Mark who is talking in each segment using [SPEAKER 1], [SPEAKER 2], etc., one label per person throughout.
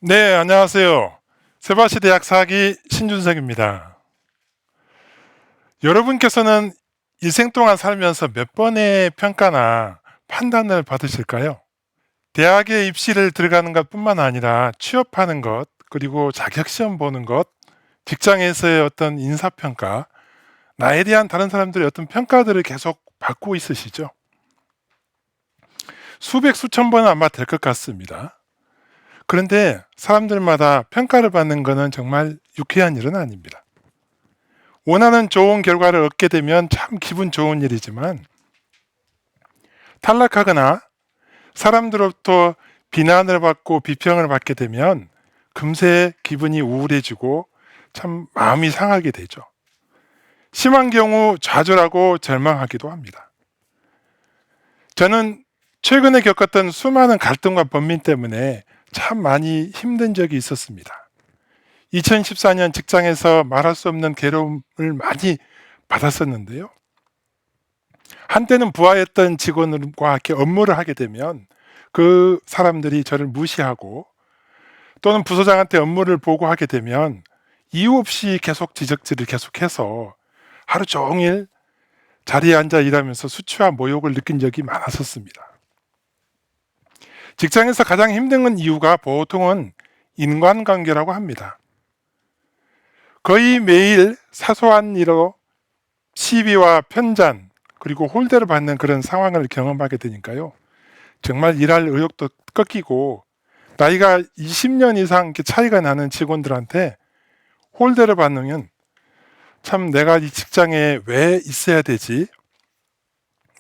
[SPEAKER 1] 네, 안녕하세요. 세바시대학 사기 신준석입니다. 여러분께서는 일생 동안 살면서 몇 번의 평가나 판단을 받으실까요? 대학에 입시를 들어가는 것 뿐만 아니라 취업하는 것, 그리고 자격시험 보는 것, 직장에서의 어떤 인사평가, 나에 대한 다른 사람들의 어떤 평가들을 계속 받고 있으시죠? 수백, 수천 번은 아마 될 것 같습니다. 그런데 사람들마다 평가를 받는 것은 정말 유쾌한 일은 아닙니다. 원하는 좋은 결과를 얻게 되면 참 기분 좋은 일이지만 탈락하거나 사람들로부터 비난을 받고 비평을 받게 되면 금세 기분이 우울해지고 참 마음이 상하게 되죠. 심한 경우 좌절하고 절망하기도 합니다. 저는 최근에 겪었던 수많은 갈등과 번민 때문에 참 많이 힘든 적이 있었습니다. 2014년 직장에서 말할 수 없는 괴로움을 많이 받았었는데요. 한때는 부하였던 직원과 이렇게 업무를 하게 되면 그 사람들이 저를 무시하고 또는 부서장한테 업무를 보고하게 되면 이유 없이 계속 지적질을 계속해서 하루 종일 자리에 앉아 일하면서 수치와 모욕을 느낀 적이 많았었습니다. 직장에서 가장 힘든 건 이유가 보통은 인간관계라고 합니다. 거의 매일 사소한 일로 시비와 편잔 그리고 홀대를 받는 그런 상황을 경험하게 되니까요. 정말 일할 의욕도 꺾이고 나이가 20년 이상 이렇게 차이가 나는 직원들한테 홀대를 받으면 참 내가 이 직장에 왜 있어야 되지?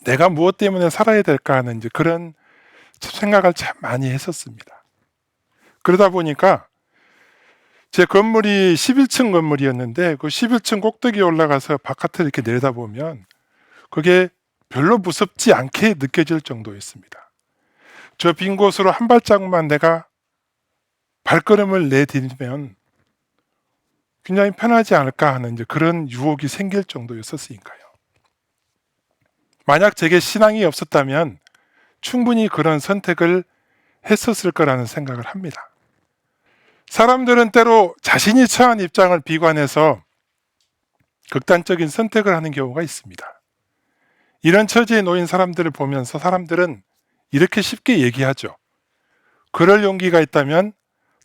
[SPEAKER 1] 내가 무엇 때문에 살아야 될까 하는 이제 그런 생각을 참 많이 했었습니다. 그러다 보니까 제 건물이 11층 건물이었는데 그 11층 꼭대기에 올라가서 바깥을 이렇게 내다보면 그게 별로 무섭지 않게 느껴질 정도였습니다. 저 빈 곳으로 한 발짝만 내가 발걸음을 내디디면 굉장히 편하지 않을까 하는 이제 그런 유혹이 생길 정도였었으니까요. 만약 제게 신앙이 없었다면 충분히 그런 선택을 했었을 거라는 생각을 합니다. 사람들은 때로 자신이 처한 입장을 비관해서 극단적인 선택을 하는 경우가 있습니다. 이런 처지에 놓인 사람들을 보면서 사람들은 이렇게 쉽게 얘기하죠. 그럴 용기가 있다면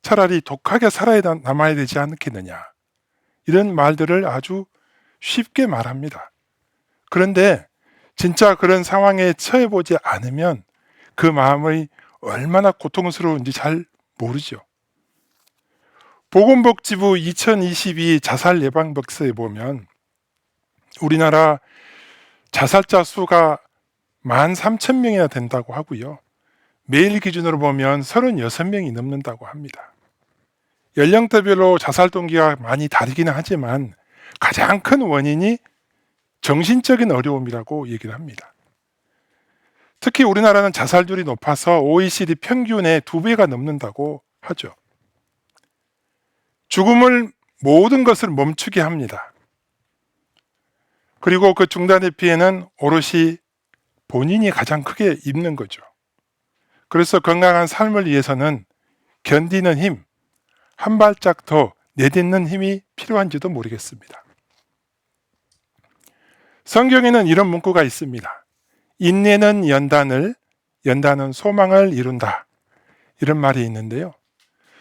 [SPEAKER 1] 차라리 독하게 살아야 남아야 되지 않겠느냐. 이런 말들을 아주 쉽게 말합니다. 그런데 진짜 그런 상황에 처해보지 않으면 그 마음이 얼마나 고통스러운지 잘 모르죠. 보건복지부 2022 자살 예방백서에 보면 우리나라 자살자 수가 13,000명이나 된다고 하고요. 매일 기준으로 보면 36명이 넘는다고 합니다. 연령대별로 자살 동기가 많이 다르기는 하지만 가장 큰 원인이 정신적인 어려움이라고 얘기를 합니다. 특히 우리나라는 자살률이 높아서 OECD 평균의 2배가 넘는다고 하죠. 죽음을 모든 것을 멈추게 합니다. 그리고 그 중단의 피해는 오롯이 본인이 가장 크게 입는 거죠. 그래서 건강한 삶을 위해서는 견디는 힘, 한 발짝 더 내딛는 힘이 필요한지도 모르겠습니다. 성경에는 이런 문구가 있습니다. 인내는 연단을, 연단은 소망을 이룬다. 이런 말이 있는데요.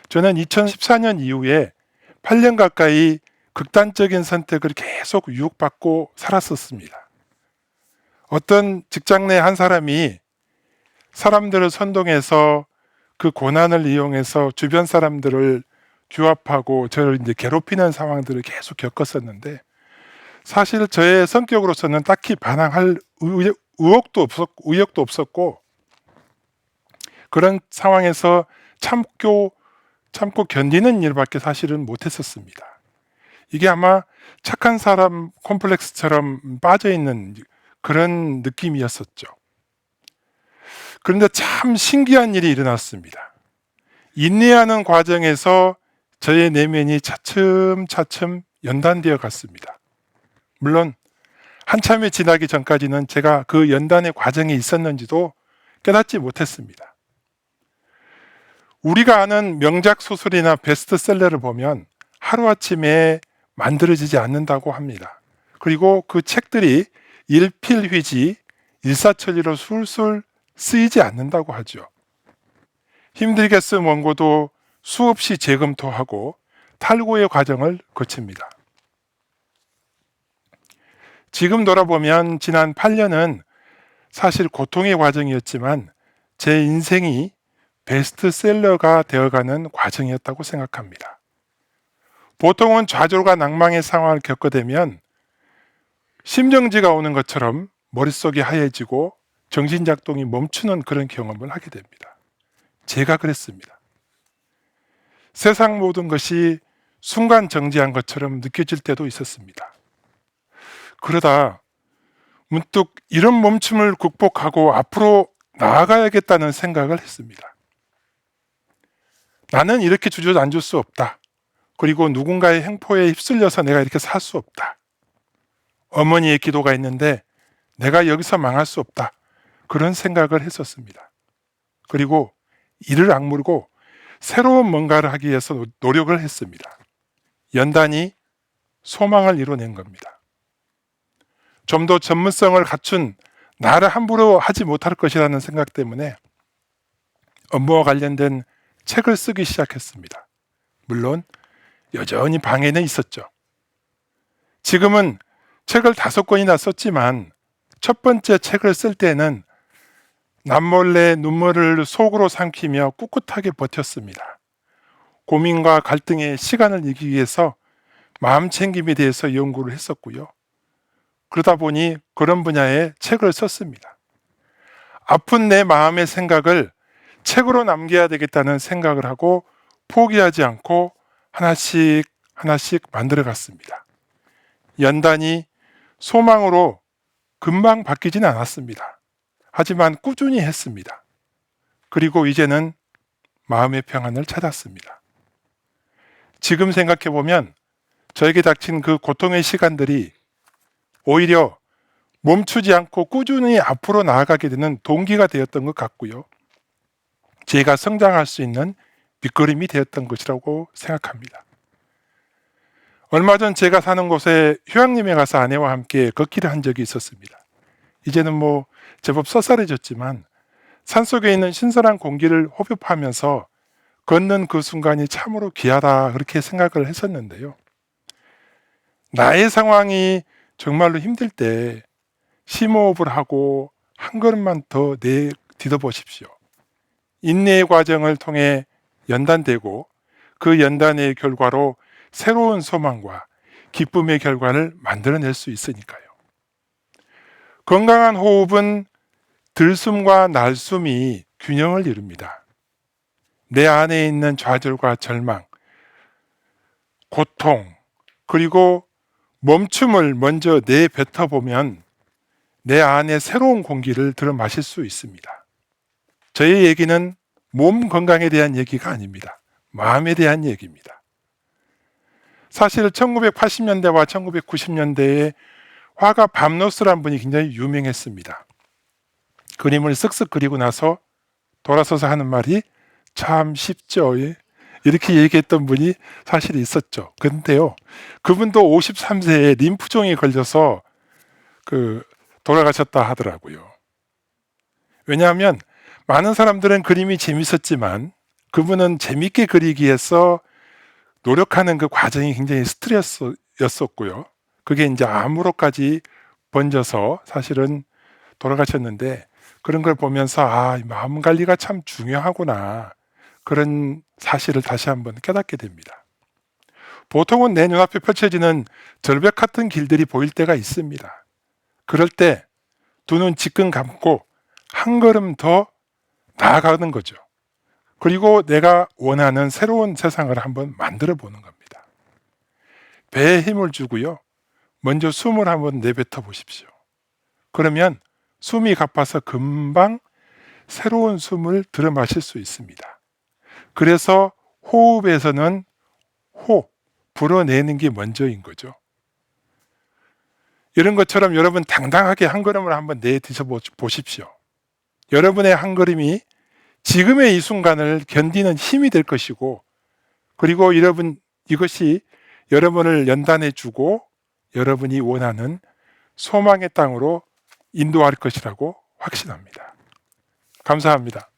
[SPEAKER 1] 저는 2014년 이후에 8년 가까이 극단적인 선택을 계속 유혹받고 살았었습니다. 어떤 직장 내 한 사람이 사람들을 선동해서 그 고난을 이용해서 주변 사람들을 규합하고 저를 이제 괴롭히는 상황들을 계속 겪었었는데 사실 저의 성격으로서는 딱히 반항할 의욕도 없었고 그런 상황에서 참고 견디는 일밖에 사실은 못했었습니다. 이게 아마 착한 사람 콤플렉스처럼 빠져있는 그런 느낌이었었죠. 그런데 참 신기한 일이 일어났습니다. 인내하는 과정에서 저의 내면이 차츰차츰 연단되어 갔습니다. 물론 한참이 지나기 전까지는 제가 그 연단의 과정에 있었는지도 깨닫지 못했습니다. 우리가 아는 명작 소설이나 베스트셀러를 보면 하루아침에 만들어지지 않는다고 합니다. 그리고 그 책들이 일필휘지 일사천리로 술술 쓰이지 않는다고 하죠. 힘들게 쓴 원고도 수없이 재검토하고 탈고의 과정을 거칩니다. 지금 돌아보면 지난 8년은 사실 고통의 과정이었지만 제 인생이 베스트셀러가 되어가는 과정이었다고 생각합니다. 보통은 좌절과 낭망의 상황을 겪어대면 심정지가 오는 것처럼 머릿속이 하얘지고 정신작동이 멈추는 그런 경험을 하게 됩니다. 제가 그랬습니다. 세상 모든 것이 순간 정지한 것처럼 느껴질 때도 있었습니다. 그러다 문득 이런 멈춤을 극복하고 앞으로 나아가야겠다는 생각을 했습니다. 나는 이렇게 주저앉을 수 없다. 그리고 누군가의 행포에 휩쓸려서 내가 이렇게 살 수 없다. 어머니의 기도가 있는데 내가 여기서 망할 수 없다. 그런 생각을 했었습니다. 그리고 이를 악물고 새로운 뭔가를 하기 위해서 노력을 했습니다. 연단이 소망을 이뤄낸 겁니다. 좀 더 전문성을 갖춘 나를 함부로 하지 못할 것이라는 생각 때문에 업무와 관련된 책을 쓰기 시작했습니다. 물론 여전히 방해는 있었죠. 지금은 책을 5권이나 썼지만 첫 번째 책을 쓸 때는 남몰래 눈물을 속으로 삼키며 꿋꿋하게 버텼습니다. 고민과 갈등의 시간을 이기기 위해서 마음챙김에 대해서 연구를 했었고요. 그러다 보니 그런 분야의 책을 썼습니다. 아픈 내 마음의 생각을 책으로 남겨야 되겠다는 생각을 하고 포기하지 않고 하나씩 만들어 갔습니다. 연단이 소망으로 금방 바뀌진 않았습니다. 하지만 꾸준히 했습니다. 그리고 이제는 마음의 평안을 찾았습니다. 지금 생각해 보면 저에게 닥친 그 고통의 시간들이 오히려 멈추지 않고 꾸준히 앞으로 나아가게 되는 동기가 되었던 것 같고요. 제가 성장할 수 있는 밑거름이 되었던 것이라고 생각합니다. 얼마 전 제가 사는 곳에 휴양림에 가서 아내와 함께 걷기를 한 적이 있었습니다. 이제는 제법 쌀쌀해졌지만 산속에 있는 신선한 공기를 호흡하면서 걷는 그 순간이 참으로 귀하다 그렇게 생각을 했었는데요. 나의 상황이 정말로 힘들 때 심호흡을 하고 한 걸음만 더 내딛어 보십시오. 인내의 과정을 통해 연단되고 그 연단의 결과로 새로운 소망과 기쁨의 결과를 만들어낼 수 있으니까요. 건강한 호흡은 들숨과 날숨이 균형을 이룹니다. 내 안에 있는 좌절과 절망, 고통, 그리고 멈춤을 먼저 내뱉어보면 내 안에 새로운 공기를 들어 마실 수 있습니다. 저의 얘기는 몸 건강에 대한 얘기가 아닙니다. 마음에 대한 얘기입니다. 사실 1980년대와 1990년대에 화가 밤노스라는 분이 굉장히 유명했습니다. 그림을 쓱쓱 그리고 나서 돌아서서 하는 말이 참 쉽죠. 이렇게 얘기했던 분이 사실 있었죠. 그런데요, 그분도 53세에 림프종에 걸려서 돌아가셨다 하더라고요. 왜냐하면 많은 사람들은 그림이 재밌었지만 그분은 재밌게 그리기 위해서 노력하는 그 과정이 굉장히 스트레스였었고요. 그게 이제 암으로까지 번져서 사실은 돌아가셨는데 그런 걸 보면서 마음 관리가 참 중요하구나. 그런 사실을 다시 한번 깨닫게 됩니다. 보통은 내 눈앞에 펼쳐지는 절벽 같은 길들이 보일 때가 있습니다. 그럴 때 두 눈 지끈 감고 한 걸음 더 나아가는 거죠. 그리고 내가 원하는 새로운 세상을 한번 만들어 보는 겁니다. 배에 힘을 주고요. 먼저 숨을 한번 내뱉어 보십시오. 그러면 숨이 가빠서 금방 새로운 숨을 들어 마실 수 있습니다. 그래서 호흡에서는 불어내는 게 먼저인 거죠. 이런 것처럼 여러분 당당하게 한 걸음을 한번 내딛어 보십시오. 여러분의 한 걸음이 지금의 이 순간을 견디는 힘이 될 것이고, 그리고 이것이 여러분을 연단해 주고 여러분이 원하는 소망의 땅으로 인도할 것이라고 확신합니다. 감사합니다.